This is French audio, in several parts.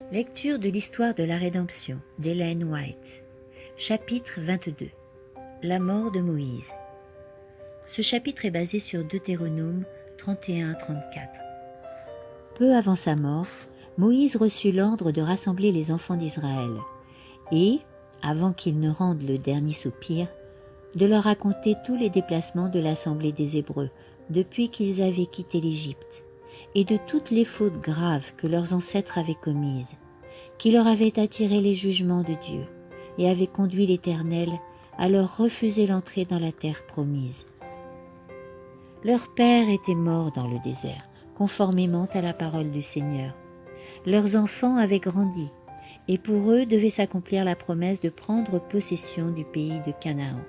Lecture de l'histoire de la rédemption d'Ellen White. Chapitre 22. La mort de Moïse. Ce chapitre est basé sur Deutéronome 31-34. Peu avant sa mort, Moïse reçut l'ordre de rassembler les enfants d'Israël et, avant qu'ils ne rendent le dernier soupir, de leur raconter tous les déplacements de l'assemblée des Hébreux depuis qu'ils avaient quitté l'Égypte, et de toutes les fautes graves que leurs ancêtres avaient commises, qui leur avaient attiré les jugements de Dieu et avaient conduit l'Éternel à leur refuser l'entrée dans la terre promise. Leur père était mort dans le désert, conformément à la parole du Seigneur. Leurs enfants avaient grandi, et pour eux devait s'accomplir la promesse de prendre possession du pays de Canaan.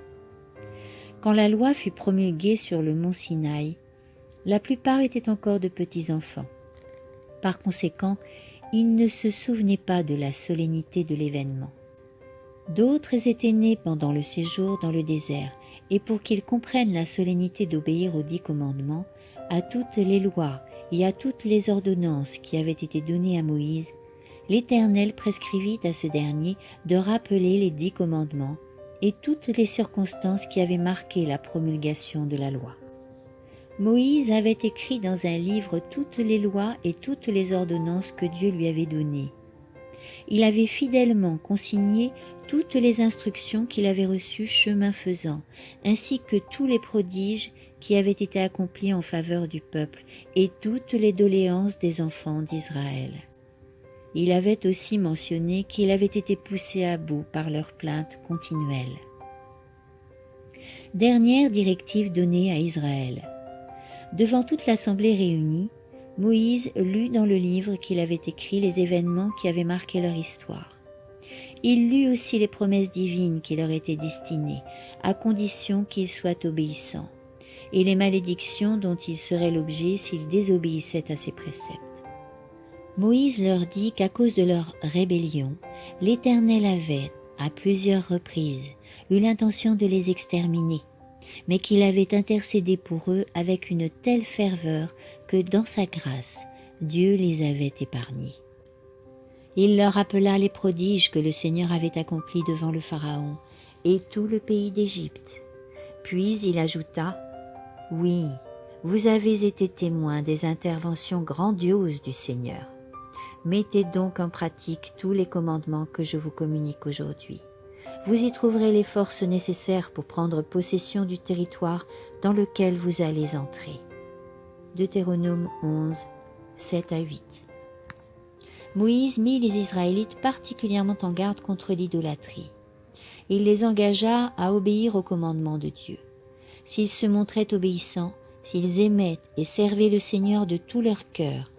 Quand la loi fut promulguée sur le mont Sinaï, la plupart étaient encore de petits enfants. Par conséquent, ils ne se souvenaient pas de la solennité de l'événement. D'autres étaient nés pendant le séjour dans le désert, et pour qu'ils comprennent la solennité d'obéir aux 10 commandements, à toutes les lois et à toutes les ordonnances qui avaient été données à Moïse, l'Éternel prescrivit à ce dernier de rappeler les 10 commandements et toutes les circonstances qui avaient marqué la promulgation de la loi. Moïse avait écrit dans un livre toutes les lois et toutes les ordonnances que Dieu lui avait données. Il avait fidèlement consigné toutes les instructions qu'il avait reçues chemin faisant, ainsi que tous les prodiges qui avaient été accomplis en faveur du peuple et toutes les doléances des enfants d'Israël. Il avait aussi mentionné qu'il avait été poussé à bout par leurs plaintes continuelles. Dernière directive donnée à Israël. Devant toute l'assemblée réunie, Moïse lut dans le livre qu'il avait écrit les événements qui avaient marqué leur histoire. Il lut aussi les promesses divines qui leur étaient destinées, à condition qu'ils soient obéissants, et les malédictions dont ils seraient l'objet s'ils désobéissaient à ses préceptes. Moïse leur dit qu'à cause de leur rébellion, l'Éternel avait, à plusieurs reprises, eu l'intention de les exterminer, mais qu'il avait intercédé pour eux avec une telle ferveur que dans sa grâce, Dieu les avait épargnés. Il leur rappela les prodiges que le Seigneur avait accomplis devant le Pharaon et tout le pays d'Égypte. Puis il ajouta : « Oui, vous avez été témoins des interventions grandioses du Seigneur. Mettez donc en pratique tous les commandements que je vous communique aujourd'hui. Vous y trouverez les forces nécessaires pour prendre possession du territoire dans lequel vous allez entrer. » Deutéronome 11, 7 à 8. Moïse mit les Israélites particulièrement en garde contre l'idolâtrie. Il les engagea à obéir aux commandements de Dieu. S'ils se montraient obéissants, s'ils aimaient et servaient le Seigneur de tout leur cœur,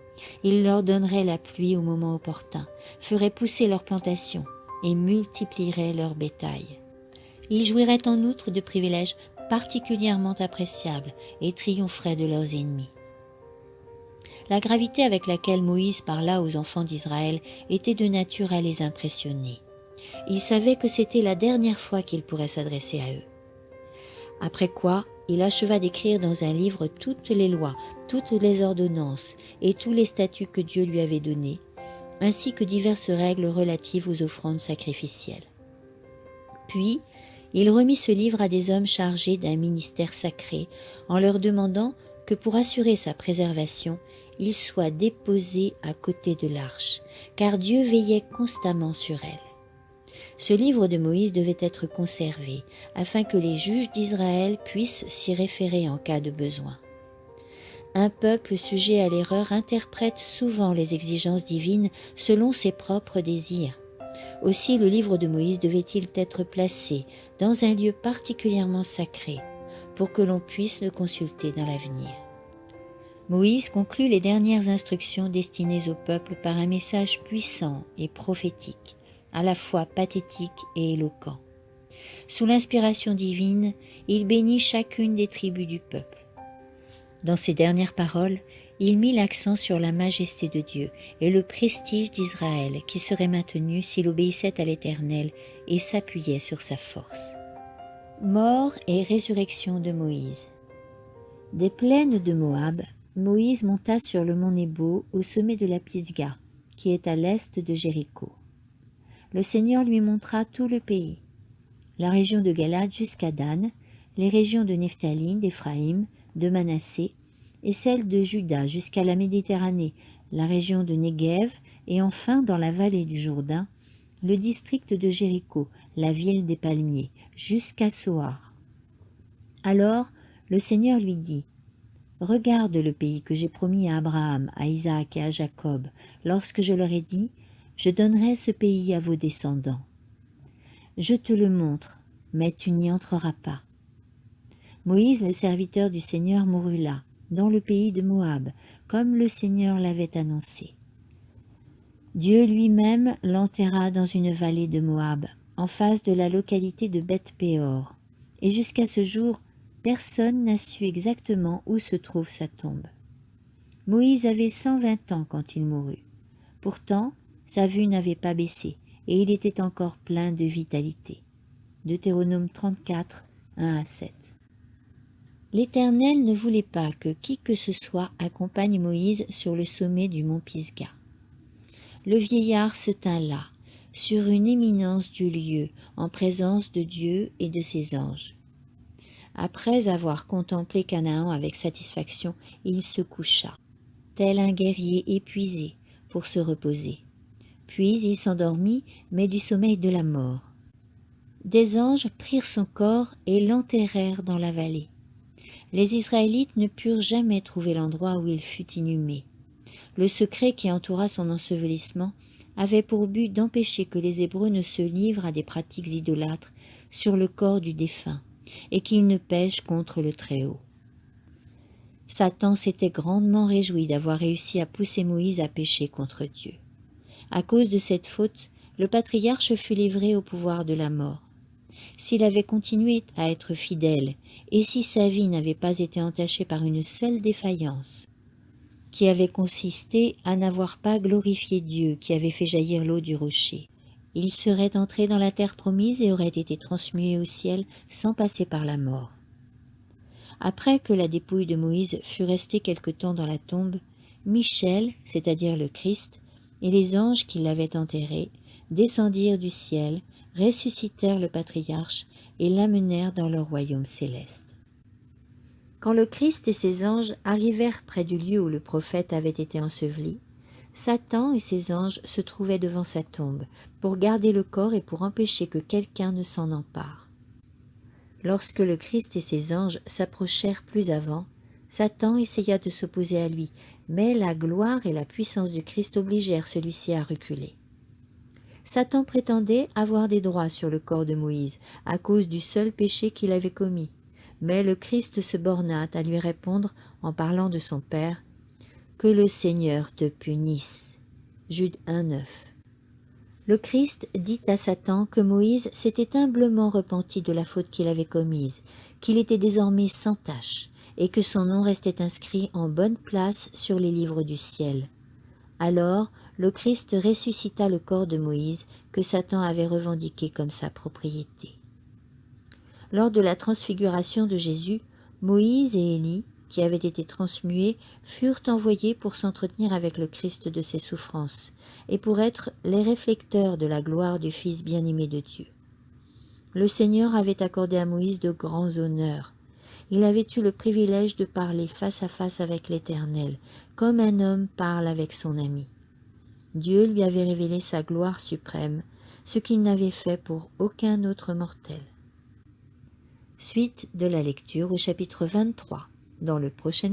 il leur donnerait la pluie au moment opportun, ferait pousser leurs plantations et multiplierait leur bétail. Ils jouiraient en outre de privilèges particulièrement appréciables et triompheraient de leurs ennemis. La gravité avec laquelle Moïse parla aux enfants d'Israël était de nature à les impressionner. Il savait que c'était la dernière fois qu'il pourrait s'adresser à eux. Après quoi, il acheva d'écrire dans un livre toutes les lois, toutes les ordonnances et tous les statuts que Dieu lui avait donnés, ainsi que diverses règles relatives aux offrandes sacrificielles. Puis, il remit ce livre à des hommes chargés d'un ministère sacré, en leur demandant que pour assurer sa préservation, il soit déposé à côté de l'arche, car Dieu veillait constamment sur elle. Ce livre de Moïse devait être conservé, afin que les juges d'Israël puissent s'y référer en cas de besoin. Un peuple sujet à l'erreur interprète souvent les exigences divines selon ses propres désirs. Aussi le livre de Moïse devait-il être placé dans un lieu particulièrement sacré, pour que l'on puisse le consulter dans l'avenir. Moïse conclut les dernières instructions destinées au peuple par un message puissant et prophétique, à la fois pathétique et éloquent. Sous l'inspiration divine, il bénit chacune des tribus du peuple. Dans ses dernières paroles, il mit l'accent sur la majesté de Dieu et le prestige d'Israël qui serait maintenu s'il obéissait à l'Éternel et s'appuyait sur sa force. Mort et résurrection de Moïse. Des plaines de Moab, Moïse monta sur le mont Nebo au sommet de la Pisga, qui est à l'est de Jéricho. Le Seigneur lui montra tout le pays, la région de Galad jusqu'à Dan, les régions de Nephtali, d'Éphraïm, de Manassé, et celles de Juda jusqu'à la Méditerranée, la région de Néguev, et enfin dans la vallée du Jourdain, le district de Jéricho, la ville des palmiers, jusqu'à Soar. Alors le Seigneur lui dit, « Regarde le pays que j'ai promis à Abraham, à Isaac et à Jacob, lorsque je leur ai dit, je donnerai ce pays à vos descendants. Je te le montre, mais tu n'y entreras pas. » Moïse, le serviteur du Seigneur, mourut là, dans le pays de Moab, comme le Seigneur l'avait annoncé. Dieu lui-même l'enterra dans une vallée de Moab, en face de la localité de Beth-péor, et jusqu'à ce jour, personne n'a su exactement où se trouve sa tombe. Moïse avait 120 ans quand il mourut. Pourtant, sa vue n'avait pas baissé, et il était encore plein de vitalité. Deutéronome 34, 1-7. L'Éternel ne voulait pas que qui que ce soit accompagne Moïse sur le sommet du mont Pisga. Le vieillard se tint là, sur une éminence du lieu, en présence de Dieu et de ses anges. Après avoir contemplé Canaan avec satisfaction, il se coucha, tel un guerrier épuisé, pour se reposer. Puis il s'endormit, mais du sommeil de la mort. Des anges prirent son corps et l'enterrèrent dans la vallée. Les Israélites ne purent jamais trouver l'endroit où il fut inhumé. Le secret qui entoura son ensevelissement avait pour but d'empêcher que les Hébreux ne se livrent à des pratiques idolâtres sur le corps du défunt et qu'ils ne pêchent contre le Très-Haut. Satan s'était grandement réjoui d'avoir réussi à pousser Moïse à pécher contre Dieu. À cause de cette faute, le patriarche fut livré au pouvoir de la mort. S'il avait continué à être fidèle, et si sa vie n'avait pas été entachée par une seule défaillance, qui avait consisté à n'avoir pas glorifié Dieu qui avait fait jaillir l'eau du rocher, il serait entré dans la terre promise et aurait été transmué au ciel sans passer par la mort. Après que la dépouille de Moïse fut restée quelque temps dans la tombe, Michel, c'est-à-dire le Christ, et les anges qui l'avaient enterré, descendirent du ciel, ressuscitèrent le patriarche et l'amenèrent dans leur royaume céleste. Quand le Christ et ses anges arrivèrent près du lieu où le prophète avait été enseveli, Satan et ses anges se trouvaient devant sa tombe pour garder le corps et pour empêcher que quelqu'un ne s'en empare. Lorsque le Christ et ses anges s'approchèrent plus avant, Satan essaya de s'opposer à lui, mais la gloire et la puissance du Christ obligèrent celui-ci à reculer. Satan prétendait avoir des droits sur le corps de Moïse à cause du seul péché qu'il avait commis, mais le Christ se borna à lui répondre en parlant de son Père, « Que le Seigneur te punisse » Jude 1,9. Le Christ dit à Satan que Moïse s'était humblement repenti de la faute qu'il avait commise, qu'il était désormais sans tache, et que son nom restait inscrit en bonne place sur les livres du ciel. Alors, le Christ ressuscita le corps de Moïse que Satan avait revendiqué comme sa propriété. Lors de la transfiguration de Jésus, Moïse et Élie, qui avaient été transmués, furent envoyés pour s'entretenir avec le Christ de ses souffrances et pour être les réflecteurs de la gloire du Fils bien-aimé de Dieu. Le Seigneur avait accordé à Moïse de grands honneurs. Il avait eu le privilège de parler face à face avec l'Éternel, comme un homme parle avec son ami. Dieu lui avait révélé sa gloire suprême, ce qu'il n'avait fait pour aucun autre mortel. Suite de la lecture au chapitre 23, dans le prochain